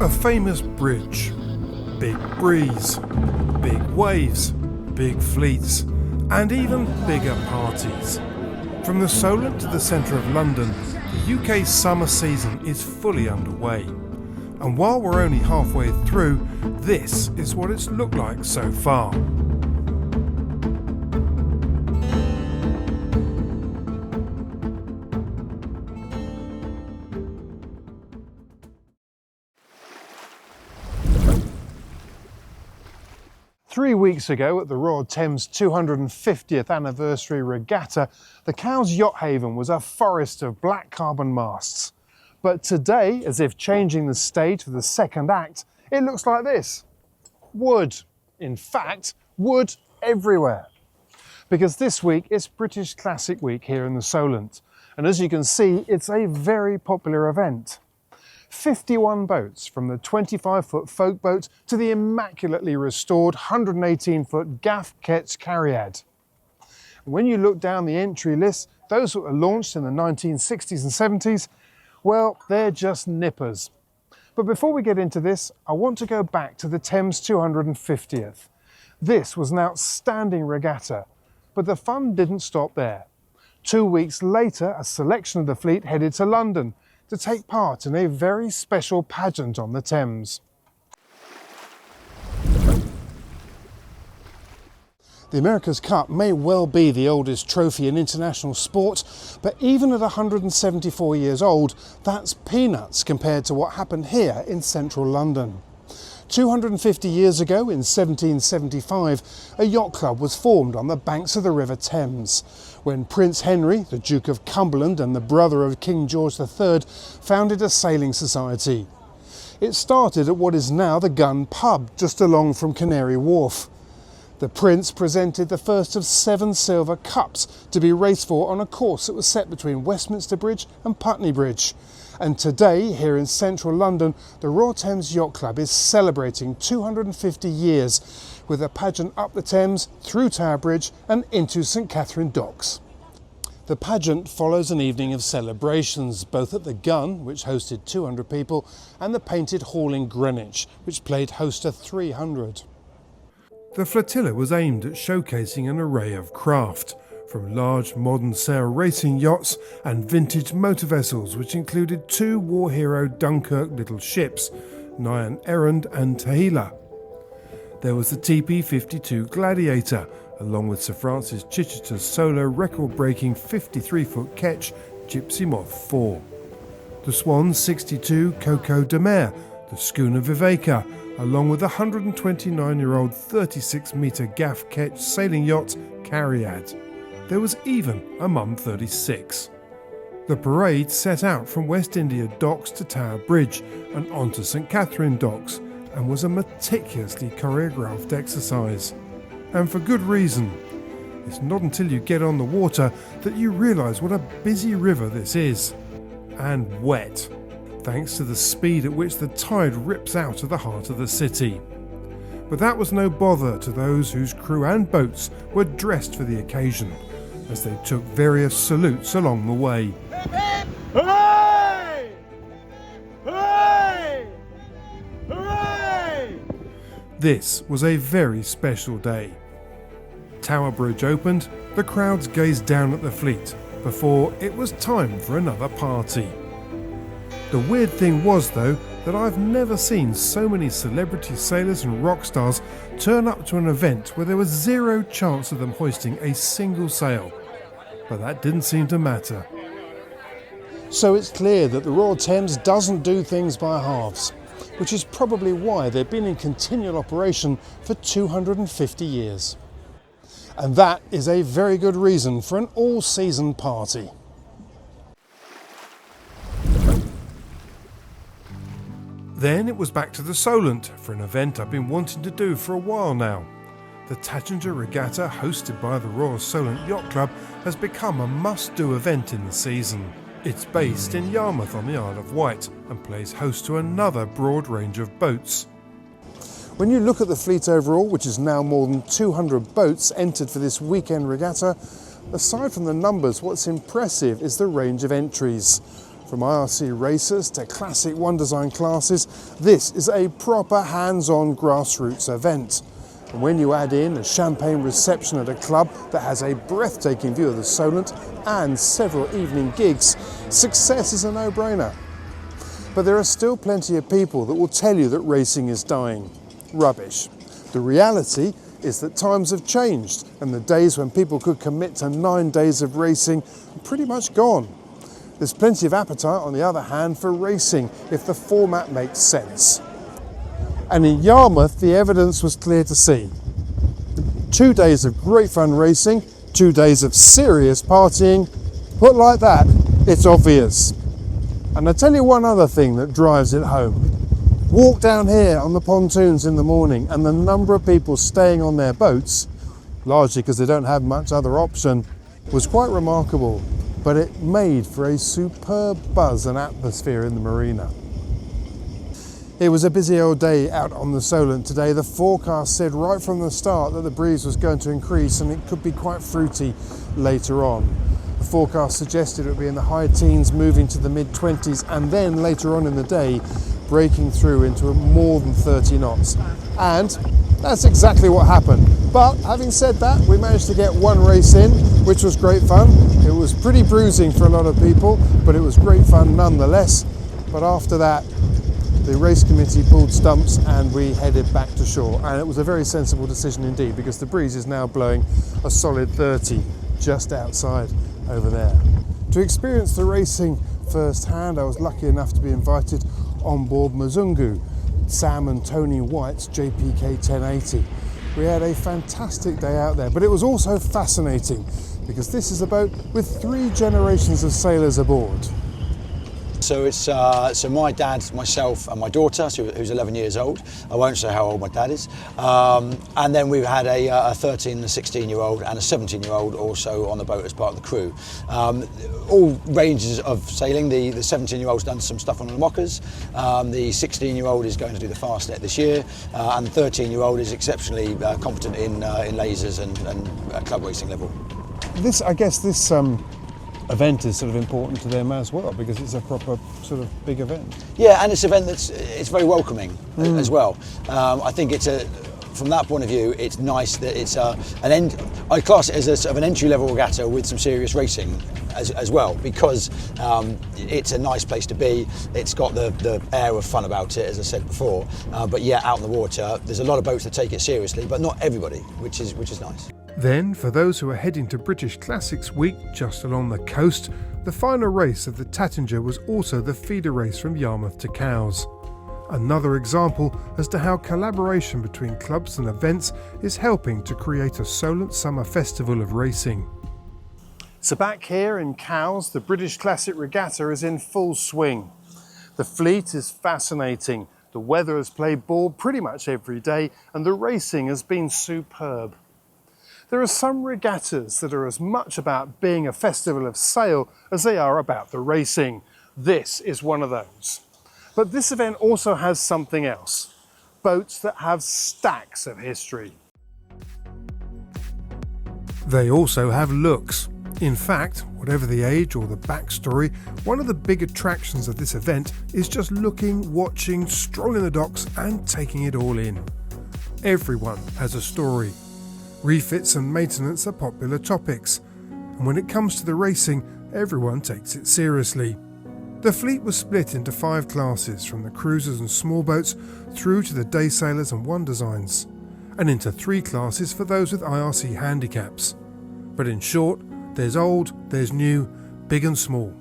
A famous bridge, big breeze, big waves, big fleets, and even bigger parties. From the Solent to the centre of London, the UK's summer season is fully underway. And while we're only halfway through, this is what it's looked like so far. Three weeks ago at the Royal Thames 250th anniversary regatta, the Cowes Yacht Haven was a forest of black carbon masts. But today, as if changing the stage for the second act, it looks like this. Wood. In fact, wood everywhere. Because this week it's British Classic Week here in the Solent. And as you can see, it's a very popular event. 51 boats, from the 25-foot folk boat to the immaculately restored 118-foot gaff ketch carriad. When you look down the entry list, those that were launched in the 1960s and 70s, well, they're just nippers. But before we get into this, I want to go back to the Thames 250th. This was an outstanding regatta, but the fun didn't stop there. 2 weeks later, a selection of the fleet headed to London to take part in a very special pageant on the Thames. The America's Cup may well be the oldest trophy in international sport, but even at 174 years old, that's peanuts compared to what happened here in central London. 250 years ago, in 1775, a yacht club was formed on the banks of the River Thames, when Prince Henry, the Duke of Cumberland and the brother of King George III, founded a sailing society. It started at what is now the Gun Pub, just along from Canary Wharf. The Prince presented the first of 7 silver cups to be raced for on a course that was set between Westminster Bridge and Putney Bridge. And today, here in central London, the Royal Thames Yacht Club is celebrating 250 years with a pageant up the Thames, through Tower Bridge and into St Catherine Docks. The pageant follows an evening of celebrations, both at the Gun, which hosted 200 people, and the Painted Hall in Greenwich, which played host to 300. The flotilla was aimed at showcasing an array of craft, from large modern sail racing yachts and vintage motor vessels, which included 2 war hero Dunkirk little ships, Nyan Errand and Tahila. There was the TP-52 Gladiator, along with Sir Francis Chichester's solo record-breaking 53-foot ketch Gypsy Moth 4. The Swan 62 Coco de Mer, the schooner Viveka, along with the 129-year-old 36-metre gaff ketch sailing yacht Cariad. There was even a Mum 36. The parade set out from West India Docks to Tower Bridge and onto St Catherine Docks, and was a meticulously choreographed exercise. And for good reason. It's not until you get on the water that you realise what a busy river this is. And wet, thanks to the speed at which the tide rips out of the heart of the city. But that was no bother to those whose crew and boats were dressed for the occasion, as they took various salutes along the way. Hooray! Hooray! Hooray! This was a very special day. Tower Bridge opened, the crowds gazed down at the fleet before it was time for another party. The weird thing was, though, that I've never seen so many celebrity sailors and rock stars turn up to an event where there was zero chance of them hoisting a single sail. But that didn't seem to matter. So it's clear that the Royal Thames doesn't do things by halves, which is probably why they've been in continual operation for 250 years. And that is a very good reason for an all-season party. Then it was back to the Solent for an event I've been wanting to do for a while now. The Tattinger Regatta, hosted by the Royal Solent Yacht Club, has become a must-do event in the season. It's based in Yarmouth on the Isle of Wight and plays host to another broad range of boats. When you look at the fleet overall, which is now more than 200 boats entered for this weekend regatta, aside from the numbers, what's impressive is the range of entries. From IRC racers to classic one design classes, this is a proper hands-on grassroots event. And when you add in a champagne reception at a club that has a breathtaking view of the Solent and several evening gigs, success is a no-brainer. But there are still plenty of people that will tell you that racing is dying. Rubbish. The reality is that times have changed and the days when people could commit to 9 days of racing are pretty much gone. There's plenty of appetite, on the other hand, for racing if the format makes sense. And in Yarmouth, the evidence was clear to see. 2 days of great fun racing, 2 days of serious partying. Put like that, it's obvious. And I'll tell you one other thing that drives it home. Walk down here on the pontoons in the morning and the number of people staying on their boats, largely because they don't have much other option, was quite remarkable. But it made for a superb buzz and atmosphere in the marina. It was a busy old day out on the Solent today. The forecast said right from the start that the breeze was going to increase and it could be quite fruity later on. The forecast suggested it would be in the high teens, moving to the mid-20s, and then later on in the day breaking through into more than 30 knots. And that's exactly what happened. But having said that, we managed to get one race in, which was great fun. It was pretty bruising for a lot of people, but it was great fun nonetheless. But after that, the race committee pulled stumps and we headed back to shore. And it was a very sensible decision indeed, because the breeze is now blowing a solid 30 just outside over there. To experience the racing firsthand, I was lucky enough to be invited on board Mzungu, Sam and Tony White's JPK 1080. We had a fantastic day out there, but it was also fascinating because this is a boat with 3 generations of sailors aboard. So it's so my dad, myself and my daughter, who's 11 years old. I won't say how old my dad is. And then we've had a 13 and a 16-year-old and a 17-year-old also on the boat as part of the crew. All ranges of sailing. The 17-year-old's done some stuff on the mockers. The 16-year-old is going to do the Fastnet this year. And the 13-year-old is exceptionally competent in lasers and club racing level. I guess this event is sort of important to them as well, because it's a proper sort of big event. Yeah, and it's an event it's very welcoming as well. I think from that point of view, it's nice that it's I class it as a sort of an entry-level regatta with some serious racing as well, because it's a nice place to be. It's got the air of fun about it, as I said before. But yeah, out in the water, there's a lot of boats that take it seriously, but not everybody, which is nice. Then, for those who are heading to British Classics Week just along the coast, the final race of the Tattinger was also the feeder race from Yarmouth to Cowes. Another example as to how collaboration between clubs and events is helping to create a Solent summer festival of racing. So back here in Cowes, the British Classic Regatta is in full swing. The fleet is fascinating, the weather has played ball pretty much every day, and the racing has been superb. There are some regattas that are as much about being a festival of sail as they are about the racing. This is one of those. But this event also has something else. Boats that have stacks of history. They also have looks. In fact, whatever the age or the backstory, one of the big attractions of this event is just looking, watching, strolling the docks and taking it all in. Everyone has a story. Refits and maintenance are popular topics, and when it comes to the racing, everyone takes it seriously. The fleet was split into 5 classes, from the cruisers and small boats through to the day sailors and one designs, and into 3 classes for those with IRC handicaps. But in short, there's old, there's new, big and small.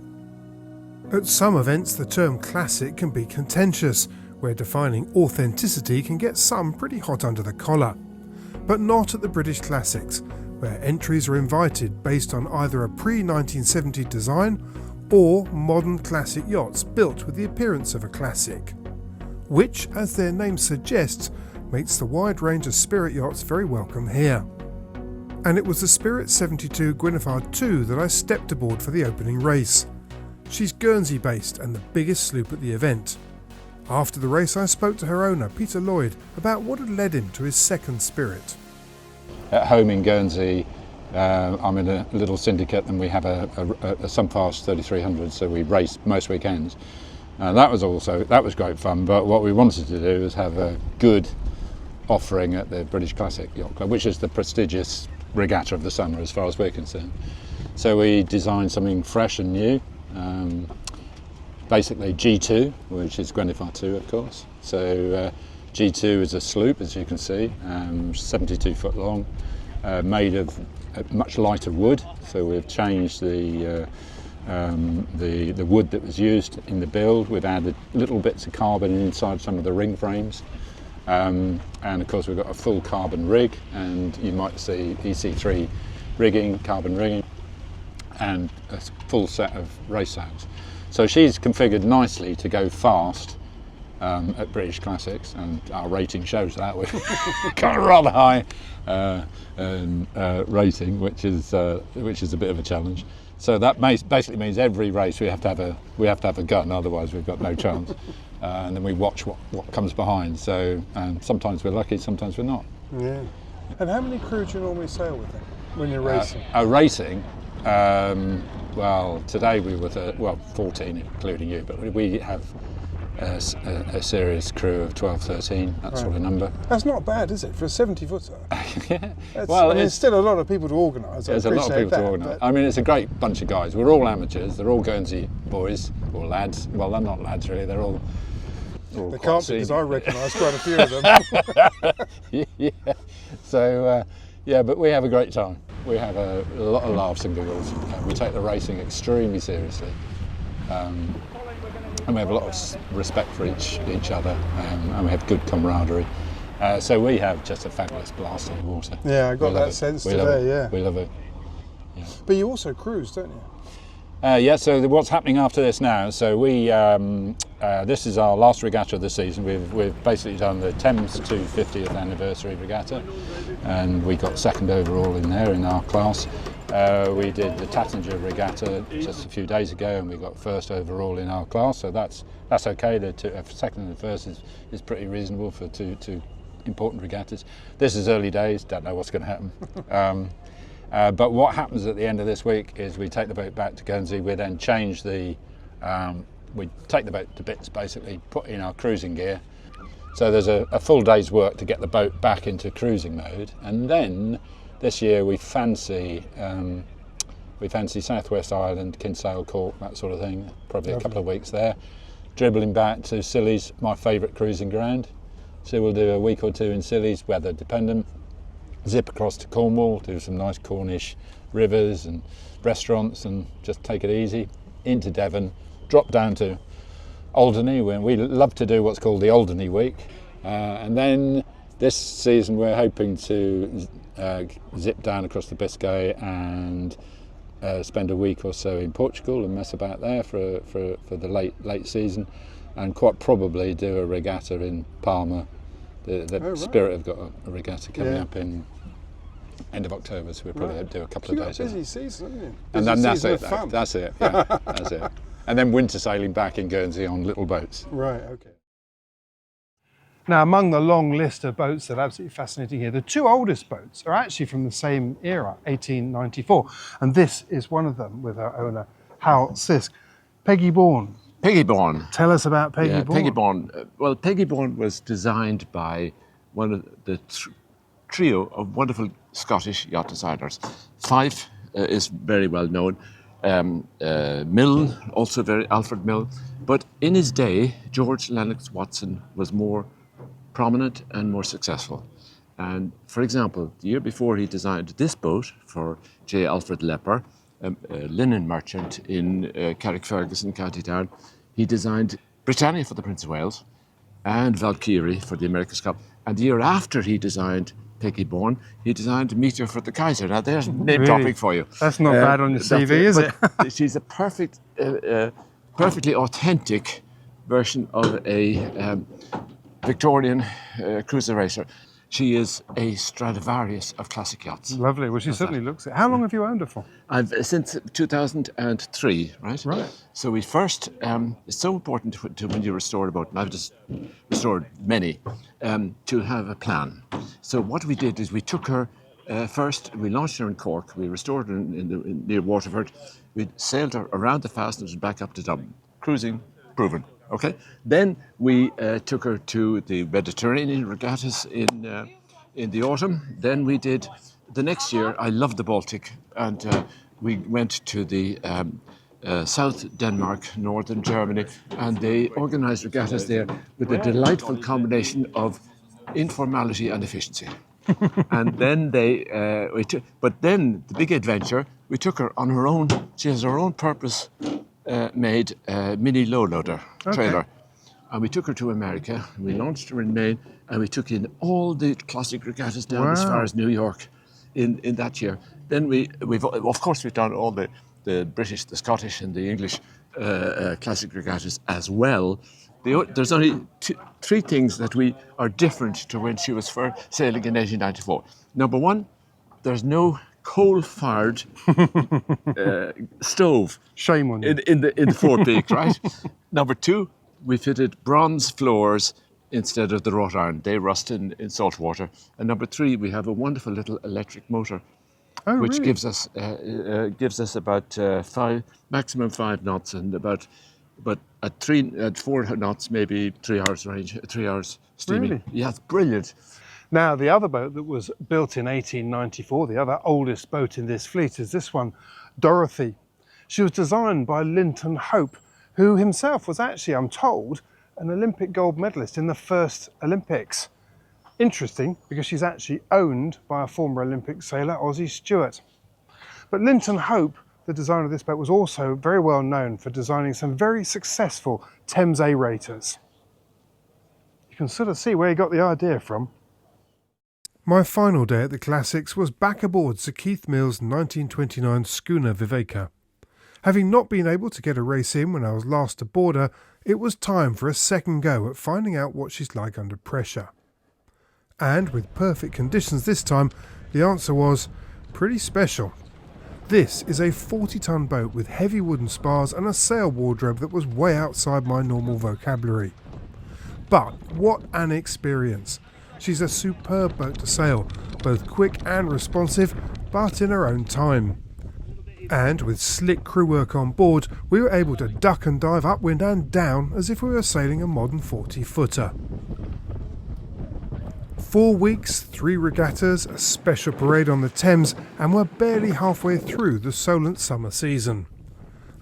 At some events, the term classic can be contentious, where defining authenticity can get some pretty hot under the collar. But not at the British Classics, where entries are invited based on either a pre-1970 design or modern classic yachts built with the appearance of a classic, which, as their name suggests, makes the wide range of Spirit yachts very welcome here. And it was the Spirit 72 Gwynethard 2 that I stepped aboard for the opening race. She's Guernsey based and the biggest sloop at the event. After the race, I spoke to her owner, Peter Lloyd, about what had led him to his second Spirit. At home in Guernsey, I'm in a little syndicate, and we have a Sunfast 3300, so we race most weekends. That was great fun. But what we wanted to do was have a good offering at the British Classic Yacht Club, which is the prestigious regatta of the summer as far as we're concerned. So we designed something fresh and new. Basically G2, which is Grenadier 2, of course. So G2 is a sloop, as you can see, 72 foot long, made of much lighter wood. So we've changed the wood that was used in the build. We've added little bits of carbon inside some of the ring frames. And of course we've got a full carbon rig, and you might see EC3 rigging, carbon rigging, and a full set of race sails. So she's configured nicely to go fast at British Classics, and our rating shows that. We've got a rather high rating, which is a bit of a challenge. So that basically means every race we have to have a gun, otherwise we've got no chance. And then we watch what comes behind. So sometimes we're lucky, sometimes we're not. Yeah. And how many crew do you normally sail with them when you're racing? Racing. Well, today we were 14, including you, but we have a serious crew of 12, 13, that sort of number. That's not bad, is it, for a 70-footer? Yeah. It's still a lot of people to organise. There's a lot of people to organise. I mean, it's a great bunch of guys. We're all amateurs. They're all Guernsey boys or lads. Well, they're not lads really. They're all they can't be, because I recognise quite a few of them. Yeah. So, but we have a great time. We have a lot of laughs and giggles. We take the racing extremely seriously. And we have a lot of respect for each other, and we have good camaraderie. So we have just a fabulous blast on the water. Yeah, I got that sense today, yeah. We love it. Yeah. But you also cruise, don't you? Yeah, so what's happening after this now, so we this is our last regatta of the season. We've basically done the Thames 250th anniversary regatta, and we got second overall in there in our class. We did the Tattinger Regatta just a few days ago, and we got first overall in our class, so that's okay. The second and the first is pretty reasonable for two important regattas. This is early days, don't know what's going to happen. But what happens at the end of this week is we take the boat back to Guernsey. We then change we take the boat to bits, basically, put in our cruising gear. So there's a full day's work to get the boat back into cruising mode, and then this year we fancy Southwest Ireland, Kinsale, Cork, that sort of thing. Probably a couple of weeks there. Dribbling back to Scilly's, my favourite cruising ground. So we'll do a week or two in Scilly's, weather dependent. Zip across to Cornwall, do some nice Cornish rivers and restaurants, and just take it easy. Into Devon, drop down to Alderney, when we love to do what's called the Alderney week. And then this season we're hoping to zip down across the Biscay and spend a week or so in Portugal and mess about there for the late season, and quite probably do a regatta in Palma. The Spirit have got a regatta coming up in end of October, so we'll probably do a couple of days. Busy season, haven't you? And then that's it. That's it. Yeah, that's it. And then winter sailing back in Guernsey on little boats. Right. Okay. Now, among the long list of boats that are absolutely fascinating here, the two oldest boats are actually from the same era, 1894, and this is one of them with our owner, Hal Sisk. Peggy Bourne. Peggy Bourne. Tell us about Peggy Bourne. Peggy Bourne. Well, Peggy Bourne was designed by one of the trio of wonderful Scottish yacht designers. Fife is very well known. Mill, also Alfred Mill. But in his day, George Lennox Watson was more prominent and more successful. And for example, the year before he designed this boat for J. Alfred Lepper, a linen merchant in Carrickfergus, County Down, he designed Britannia for the Prince of Wales and Valkyrie for the America's Cup. And the year after he designed Peggy Bourne, he designed Meteor for the Kaiser. Now there's name dropping for you. That's not bad on your CV, is it? She's a perfectly authentic version of a Victorian cruiser racer. She is a Stradivarius of classic yachts. Lovely. Well, she certainly looks it. How long have you owned her for? Since 2003, right? Right. So we first, it's so important to when you restore a boat, and I've just restored many, to have a plan. So what we did is we took her first, we launched her in Cork. We restored her near Waterford. We sailed her around the Fastners and back up to Dublin. Cruising, proven. Okay. Then we took her to the Mediterranean regattas in the autumn. Then we did the next year. I loved the Baltic, and we went to the South Denmark, northern Germany, and they organised regattas there with a delightful combination of informality and efficiency. And then but then the big adventure, we took her on her own. She has her own purpose made mini low loader trailer, and we took her to America. We launched her in Maine, and we took in all the classic regattas down as far as New York in that year. Then we've of course we've done all the British, the Scottish, and the English classic regattas as well. There's only three things that we are different to when she was sailing in 1894. Number one, there's no coal-fired stove. Shame on you. In the forepeak, right? Number two, we fitted bronze floors instead of the wrought iron. They rust in salt water. And number three, we have a wonderful little electric motor, which gives us about maximum 5 knots, and but at 4 knots, maybe 3 hours range, 3 hours steaming. Really? Yeah, it's brilliant. Now, the other boat that was built in 1894, the other oldest boat in this fleet, is this one, Dorothy. She was designed by Linton Hope, who himself was actually, I'm told, an Olympic gold medalist in the first Olympics. Interesting, because she's actually owned by a former Olympic sailor, Ozzie Stewart. But Linton Hope, the designer of this boat, was also very well known for designing some very successful Thames aerators. You can sort of see where he got the idea from. My final day at the Classics was back aboard Sir Keith Mill's 1929 schooner Viveka. Having not been able to get a race in when I was last aboard her, it was time for a second go at finding out what she's like under pressure. And with perfect conditions this time, the answer was pretty special. This is a 40-ton boat with heavy wooden spars and a sail wardrobe that was way outside my normal vocabulary. But what an experience! She's a superb boat to sail, both quick and responsive, but in her own time. And with slick crew work on board, we were able to duck and dive upwind and down as if we were sailing a modern 40-footer. 4 weeks, 3 regattas, a special parade on the Thames, and we're barely halfway through the Solent summer season.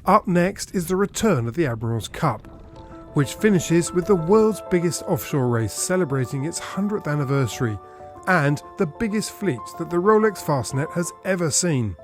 Up next is the return of the Admiral's Cup, which finishes with the world's biggest offshore race celebrating its 100th anniversary and the biggest fleet that the Rolex Fastnet has ever seen.